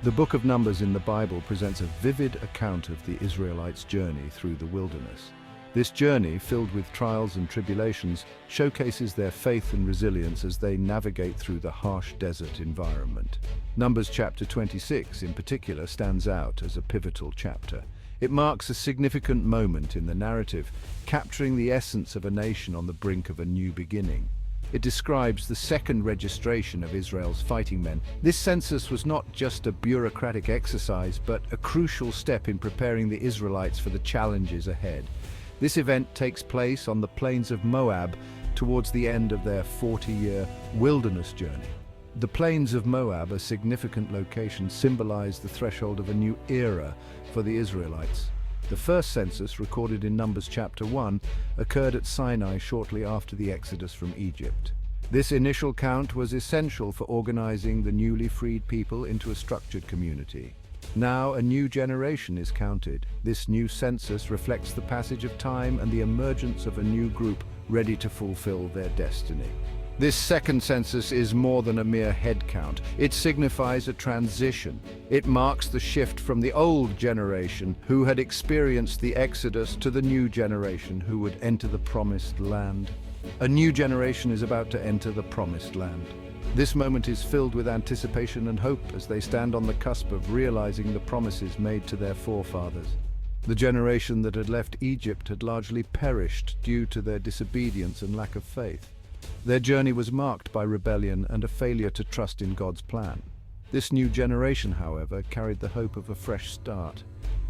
The book of Numbers in the Bible presents a vivid account of the Israelites' journey through the wilderness. This journey, filled with trials and tribulations, showcases their faith and resilience as they navigate through the harsh desert environment. Numbers chapter 26, in particular, stands out as a pivotal chapter. It marks a significant moment in the narrative, capturing the essence of a nation on the brink of a new beginning. It describes the second registration of Israel's fighting men. This census was not just a bureaucratic exercise, but a crucial step in preparing the Israelites for the challenges ahead. This event takes place on the plains of Moab towards the end of their 40-year wilderness journey. The plains of Moab, a significant location, symbolize the threshold of a new era for the Israelites. The first census, recorded in Numbers chapter 1, occurred at Sinai shortly after the exodus from Egypt. This initial count was essential for organizing the newly freed people into a structured community. Now a new generation is counted. This new census reflects the passage of time and the emergence of a new group ready to fulfill their destiny. This second census is more than a mere head count. It signifies a transition. It marks the shift from the old generation who had experienced the Exodus to the new generation who would enter the promised land. A new generation is about to enter the promised land. This moment is filled with anticipation and hope as they stand on the cusp of realizing the promises made to their forefathers. The generation that had left Egypt had largely perished due to their disobedience and lack of faith. Their journey was marked by rebellion and a failure to trust in God's plan. This new generation, however, carried the hope of a fresh start.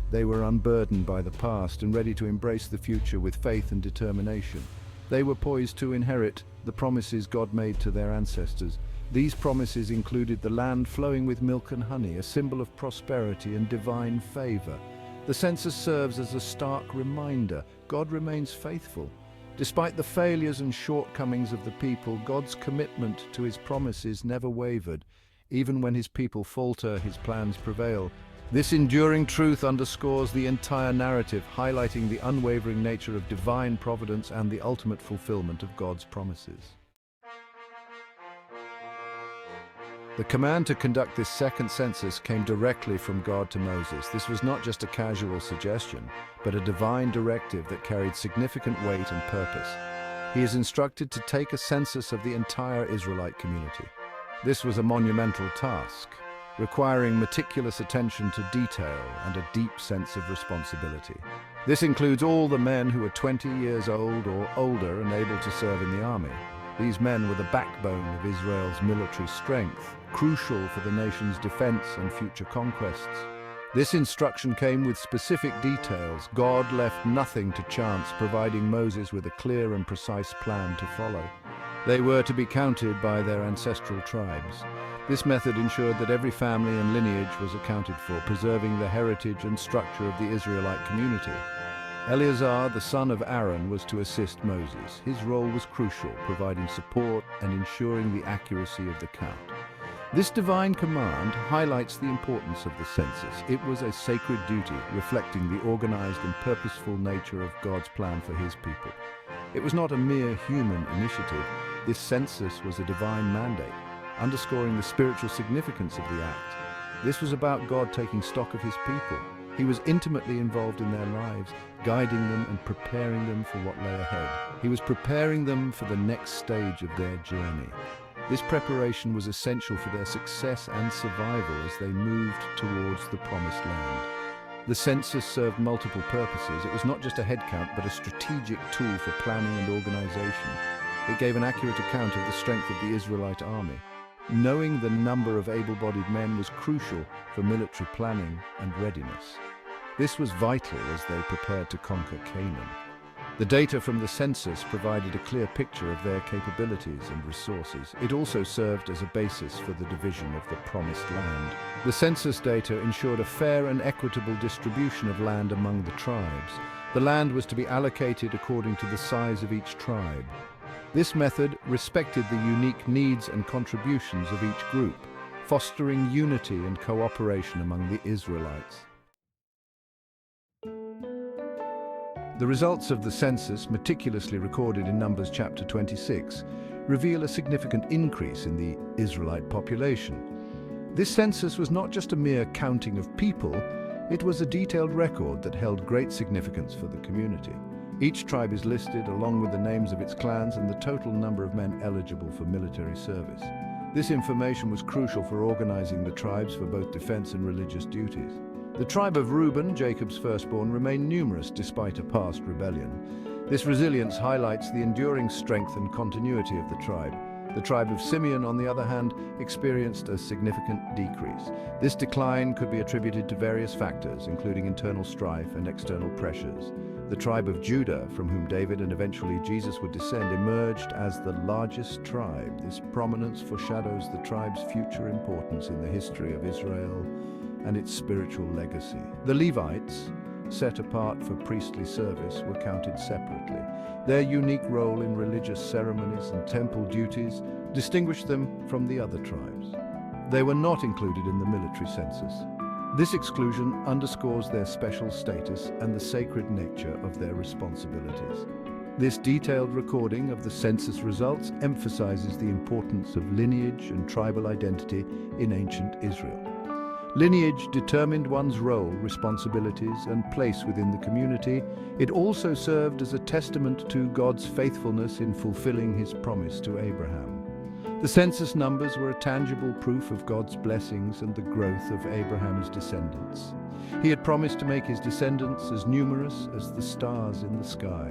They were unburdened by the past and ready to embrace the future with faith and determination. They were poised to inherit the promises God made to their ancestors. These promises included the land flowing with milk and honey, a symbol of prosperity and divine favor. The census serves as a stark reminder: God remains faithful. Despite the failures and shortcomings of the people, God's commitment to his promises never wavered. Even when his people falter, his plans prevail. This enduring truth underscores the entire narrative, highlighting the unwavering nature of divine providence and the ultimate fulfillment of God's promises. The command to conduct this second census came directly from God to Moses. This was not just a casual suggestion, but a divine directive that carried significant weight and purpose. He is instructed to take a census of the entire Israelite community. This was a monumental task, requiring meticulous attention to detail and a deep sense of responsibility. This includes all the men who are 20 years old or older and able to serve in the army. These men were the backbone of Israel's military strength, crucial for the nation's defense and future conquests. This instruction came with specific details. God left nothing to chance, providing Moses with a clear and precise plan to follow. They were to be counted by their ancestral tribes. This method ensured that every family and lineage was accounted for, preserving the heritage and structure of the Israelite community. Eleazar, the son of Aaron, was to assist Moses. His role was crucial, providing support and ensuring the accuracy of the count. This divine command highlights the importance of the census. It was a sacred duty, reflecting the organized and purposeful nature of God's plan for his people. It was not a mere human initiative. This census was a divine mandate, underscoring the spiritual significance of the act. This was about God taking stock of his people. He was intimately involved in their lives, guiding them and preparing them for what lay ahead. He was preparing them for the next stage of their journey. This preparation was essential for their success and survival as they moved towards the promised land. The census served multiple purposes. It was not just a head count, but a strategic tool for planning and organization. It gave an accurate account of the strength of the Israelite army. Knowing the number of able-bodied men was crucial for military planning and readiness. This was vital as they prepared to conquer Canaan. The data from the census provided a clear picture of their capabilities and resources. It also served as a basis for the division of the promised land. The census data ensured a fair and equitable distribution of land among the tribes. The land was to be allocated according to the size of each tribe. This method respected the unique needs and contributions of each group, fostering unity and cooperation among the Israelites. The results of the census, meticulously recorded in Numbers chapter 26, reveal a significant increase in the Israelite population. This census was not just a mere counting of people, it was a detailed record that held great significance for the community. Each tribe is listed along with the names of its clans and the total number of men eligible for military service. This information was crucial for organizing the tribes for both defense and religious duties. The tribe of Reuben, Jacob's firstborn, remained numerous despite a past rebellion. This resilience highlights the enduring strength and continuity of the tribe. The tribe of Simeon, on the other hand, experienced a significant decrease. This decline could be attributed to various factors, including internal strife and external pressures. The tribe of Judah, from whom David and eventually Jesus would descend, emerged as the largest tribe. This prominence foreshadows the tribe's future importance in the history of Israel and its spiritual legacy. The Levites, set apart for priestly service, were counted separately. Their unique role in religious ceremonies and temple duties distinguished them from the other tribes. They were not included in the military census. This exclusion underscores their special status and the sacred nature of their responsibilities. This detailed recording of the census results emphasizes the importance of lineage and tribal identity in ancient Israel. Lineage determined one's role, responsibilities, and place within the community. It also served as a testament to God's faithfulness in fulfilling his promise to Abraham. The census numbers were a tangible proof of God's blessings and the growth of Abraham's descendants. He had promised to make his descendants as numerous as the stars in the sky.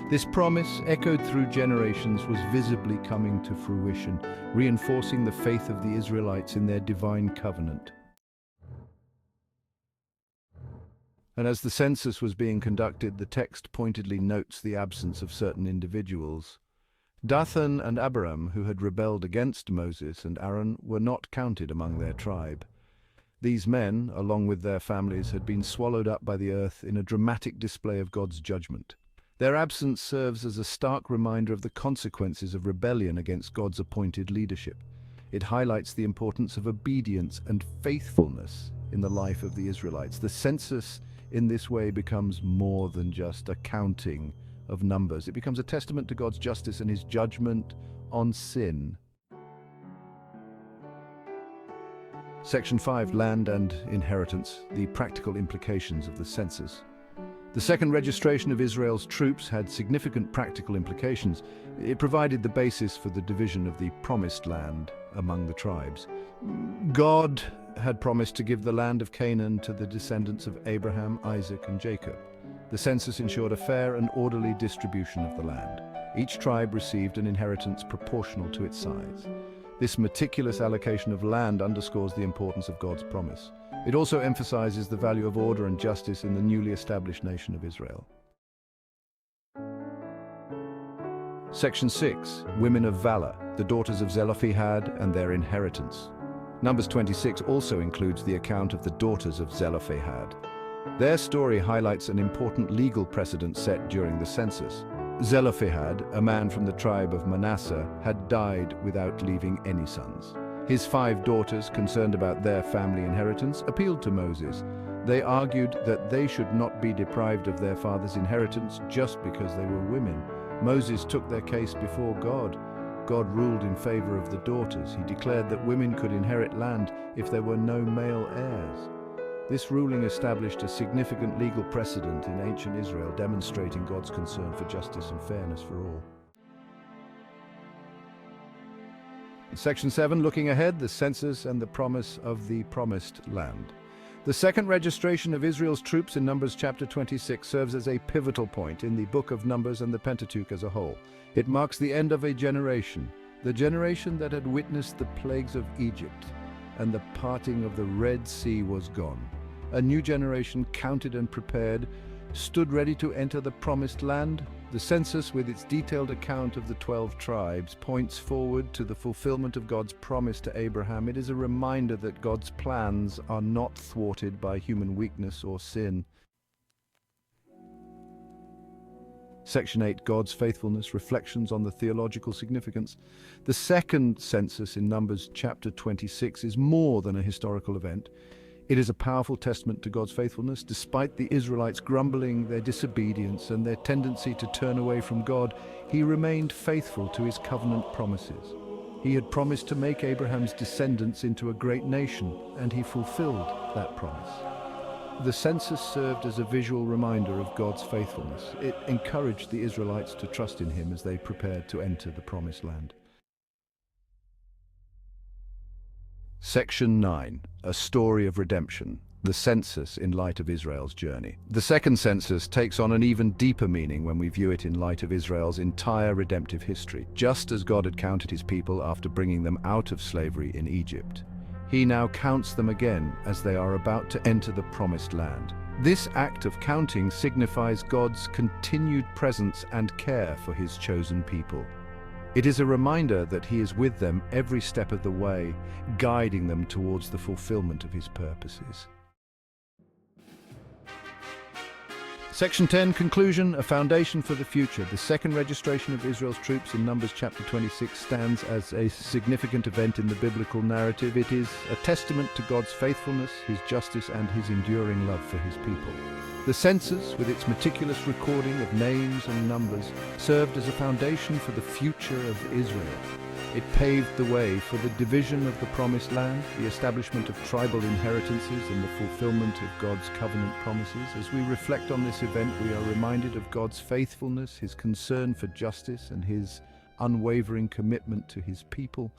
This promise, echoed through generations, was visibly coming to fruition, reinforcing the faith of the Israelites in their divine covenant. And as the census was being conducted, the text pointedly notes the absence of certain individuals. Dathan and Abiram, who had rebelled against Moses and Aaron, were not counted among their tribe. These men, along with their families, had been swallowed up by the earth in a dramatic display of God's judgment. Their absence serves as a stark reminder of the consequences of rebellion against God's appointed leadership. It highlights the importance of obedience and faithfulness in the life of the Israelites. The census in this way becomes more than just a counting of numbers. It becomes a testament to God's justice and his judgment on sin. Section 5, Land and Inheritance, the practical implications of the census. The second registration of Israel's troops had significant practical implications. It provided the basis for the division of the promised land among the tribes. God had promised to give the land of Canaan to the descendants of Abraham, Isaac, and Jacob. The census ensured a fair and orderly distribution of the land. Each tribe received an inheritance proportional to its size. This meticulous allocation of land underscores the importance of God's promise. It also emphasizes the value of order and justice in the newly established nation of Israel. Section 6, Women of Valor, the daughters of Zelophehad and their inheritance. Numbers 26 also includes the account of the daughters of Zelophehad. Their story highlights an important legal precedent set during the census. Zelophehad, a man from the tribe of Manasseh, had died without leaving any sons. His 5 daughters, concerned about their family inheritance, appealed to Moses. They argued that they should not be deprived of their father's inheritance just because they were women. Moses took their case before God. God ruled in favor of the daughters. He declared that women could inherit land if there were no male heirs. This ruling established a significant legal precedent in ancient Israel, demonstrating God's concern for justice and fairness for all. Section 7, looking ahead, the census and the promise of the promised land. The second registration of Israel's troops in Numbers chapter 26 serves as a pivotal point in the book of Numbers and the Pentateuch as a whole. It marks the end of a generation, the generation that had witnessed the plagues of Egypt, and the parting of the Red Sea was gone. A new generation, counted and prepared, stood ready to enter the promised land. The census, with its detailed account of the 12 tribes, points forward to the fulfillment of God's promise to Abraham. It is a reminder that God's plans are not thwarted by human weakness or sin. Section 8, God's faithfulness, reflections on the theological significance. The second census in Numbers chapter 26 is more than a historical event. It is a powerful testament to God's faithfulness. Despite the Israelites' grumbling, their disobedience, and their tendency to turn away from God, he remained faithful to his covenant promises. He had promised to make Abraham's descendants into a great nation, and he fulfilled that promise. The census served as a visual reminder of God's faithfulness. It encouraged the Israelites to trust in him as they prepared to enter the Promised Land. Section 9. A story of redemption. The census in light of Israel's journey. The second census takes on an even deeper meaning when we view it in light of Israel's entire redemptive history. Just as God had counted his people after bringing them out of slavery in Egypt, he now counts them again as they are about to enter the Promised Land. This act of counting signifies God's continued presence and care for his chosen people. It is a reminder that he is with them every step of the way, guiding them towards the fulfillment of his purposes. Section 10, Conclusion, a foundation for the future. The second registration of Israel's troops in Numbers chapter 26 stands as a significant event in the biblical narrative. It is a testament to God's faithfulness, his justice, and his enduring love for his people. The census, with its meticulous recording of names and numbers, served as a foundation for the future of Israel. It paved the way for the division of the Promised Land, the establishment of tribal inheritances, and the fulfillment of God's covenant promises. As we reflect on this event, we are reminded of God's faithfulness, his concern for justice, and his unwavering commitment to his people.